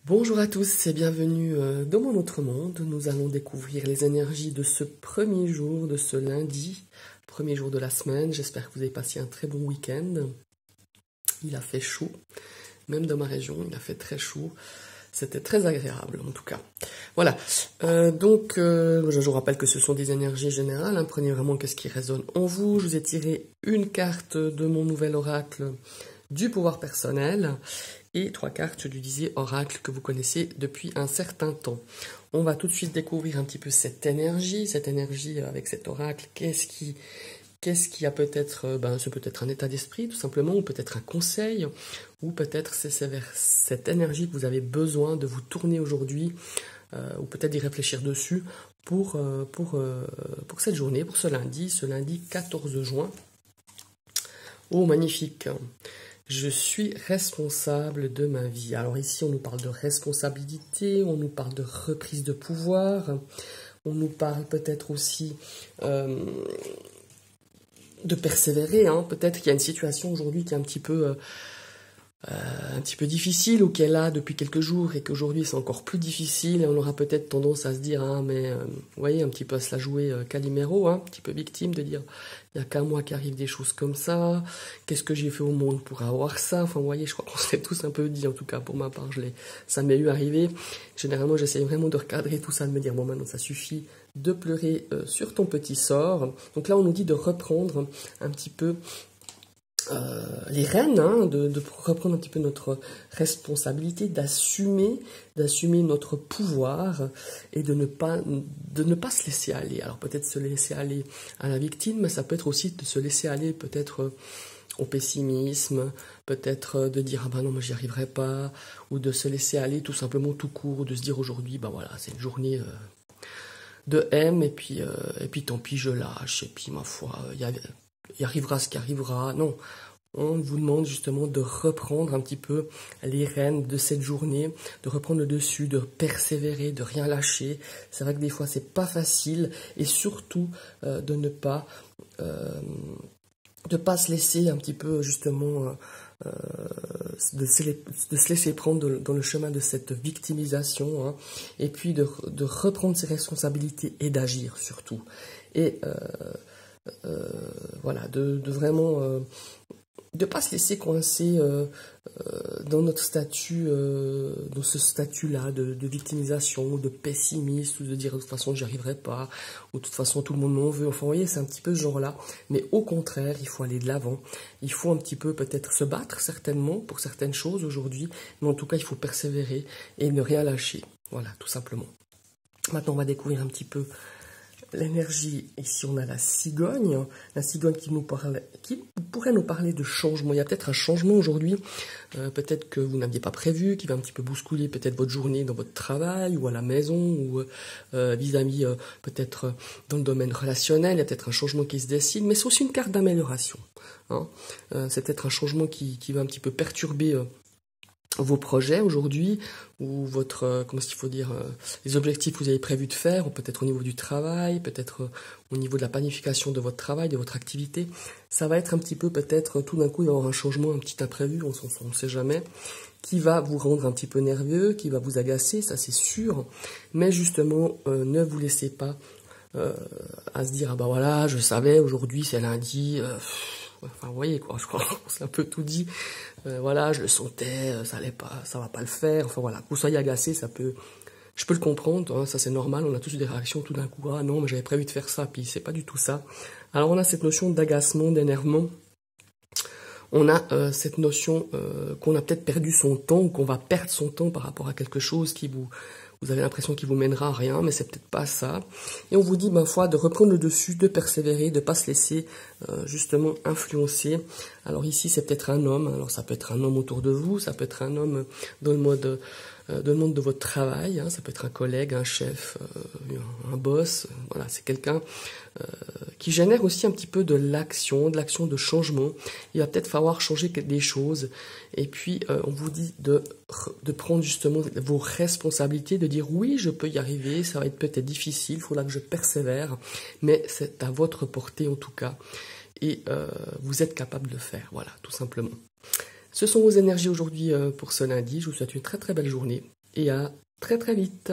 Bonjour à tous et bienvenue dans mon autre monde. Nous allons découvrir les énergies de ce premier jour, de ce lundi, premier jour de la semaine. J'espère que vous avez passé un très bon week-end. Il a fait chaud, même dans ma région, il a fait très chaud. C'était très agréable en tout cas. Voilà, je vous rappelle que ce sont des énergies générales. Hein. Prenez vraiment qu'est-ce qui résonne en vous. Je vous ai tiré une carte de mon nouvel oracle du pouvoir personnel et 3 cartes du disais oracle que vous connaissez depuis un certain temps. On va tout de suite découvrir un petit peu cette énergie avec cet oracle. Qu'est-ce qui a peut-être, c'est peut-être un état d'esprit tout simplement, ou peut-être un conseil, ou peut-être c'est vers cette énergie que vous avez besoin de vous tourner aujourd'hui, ou peut-être d'y réfléchir dessus pour cette journée, pour ce lundi 14 juin. Oh, magnifique! Je suis responsable de ma vie. Alors ici, on nous parle de responsabilité, on nous parle de reprise de pouvoir, on nous parle peut-être aussi de persévérer. Hein. Peut-être qu'il y a une situation aujourd'hui qui est un petit peu difficile ou qu'elle a depuis quelques jours et qu'aujourd'hui c'est encore plus difficile et on aura peut-être tendance à se dire vous voyez, un petit peu à se la jouer Calimero, un petit peu victime de dire il n'y a qu'à moi qu'arrivent des choses comme ça, qu'est-ce que j'ai fait au monde pour avoir ça, enfin vous voyez, je crois qu'on se l'est tous un peu dit, en tout cas pour ma part, ça m'est eu arrivé. Généralement j'essaie vraiment de recadrer tout ça, de me dire bon maintenant ça suffit de pleurer sur ton petit sort. Donc là on nous dit de reprendre un petit peu les rênes, hein, de reprendre un petit peu notre responsabilité, d'assumer notre pouvoir et de ne pas se laisser aller. Alors peut-être se laisser aller à la victime, mais ça peut être aussi de se laisser aller peut-être au pessimisme, peut-être de dire ah ben non moi j'y arriverai pas, ou de se laisser aller tout simplement tout court, de se dire aujourd'hui voilà c'est une journée de M et puis tant pis je lâche et puis ma foi il arrivera ce qui arrivera. Non, on vous demande justement de reprendre un petit peu les rênes de cette journée, de reprendre le dessus, de persévérer, de rien lâcher. C'est vrai que des fois c'est pas facile et surtout de ne pas se laisser un petit peu justement de se laisser prendre dans le chemin de cette victimisation, hein, et puis de reprendre ses responsabilités et d'agir surtout. Et voilà, de vraiment de pas se laisser coincer dans notre statut, dans ce statut-là de victimisation, de pessimiste, ou de dire de toute façon j'y arriverai pas, ou de toute façon tout le monde m'en veut. Enfin vous voyez, c'est un petit peu ce genre-là. Mais au contraire, il faut aller de l'avant. Il faut un petit peu peut-être se battre certainement pour certaines choses aujourd'hui, mais en tout cas il faut persévérer et ne rien lâcher. Voilà, tout simplement. Maintenant on va découvrir un petit peu l'énergie. Ici on a la cigogne qui pourrait nous parler de changement. Il y a peut-être un changement aujourd'hui, peut-être que vous n'aviez pas prévu, qui va un petit peu bousculer peut-être votre journée dans votre travail ou à la maison ou vis-à-vis peut-être dans le domaine relationnel. Il y a peut-être un changement qui se dessine, mais c'est aussi une carte d'amélioration. Hein. C'est peut-être un changement qui va un petit peu perturber vos projets aujourd'hui, ou votre, comment est-ce qu'il faut dire, les objectifs que vous avez prévu de faire, ou peut-être au niveau du travail, peut-être au niveau de la planification de votre travail, de votre activité. Ça va être un petit peu peut-être, tout d'un coup, il va y avoir un changement, un petit imprévu, on ne sait jamais, qui va vous rendre un petit peu nerveux, qui va vous agacer, ça c'est sûr, mais justement, ne vous laissez pas à se dire, ah bah voilà, je savais, aujourd'hui c'est lundi, enfin vous voyez quoi, je crois qu'on s'est un peu tout dit, voilà, je le sentais, ça allait pas, ça va pas le faire, enfin voilà, que vous soyez agacé, je peux le comprendre, hein, ça c'est normal, on a tous eu des réactions tout d'un coup, ah non mais j'avais prévu de faire ça, puis c'est pas du tout ça. Alors on a cette notion d'agacement, d'énervement, on a cette notion qu'on a peut-être perdu son temps, ou qu'on va perdre son temps par rapport à quelque chose qui vous avez l'impression qu'il vous mènera à rien, mais c'est peut-être pas ça. Et on vous dit, foi, de reprendre le dessus, de persévérer, de pas se laisser justement influencer. Alors ici, c'est peut-être un homme. Alors ça peut être un homme autour de vous, ça peut être un homme dans le monde de votre travail. Hein, ça peut être un collègue, un chef, un boss. Voilà, c'est quelqu'un qui génère aussi un petit peu de l'action de changement. Il va peut-être falloir changer des choses. Et puis, on vous dit de prendre justement vos responsabilités, de dire oui, je peux y arriver, ça va être peut-être difficile, il faudra que je persévère, mais c'est à votre portée en tout cas. Et vous êtes capable de le faire, voilà, tout simplement. Ce sont vos énergies aujourd'hui pour ce lundi. Je vous souhaite une très très belle journée et à très très vite.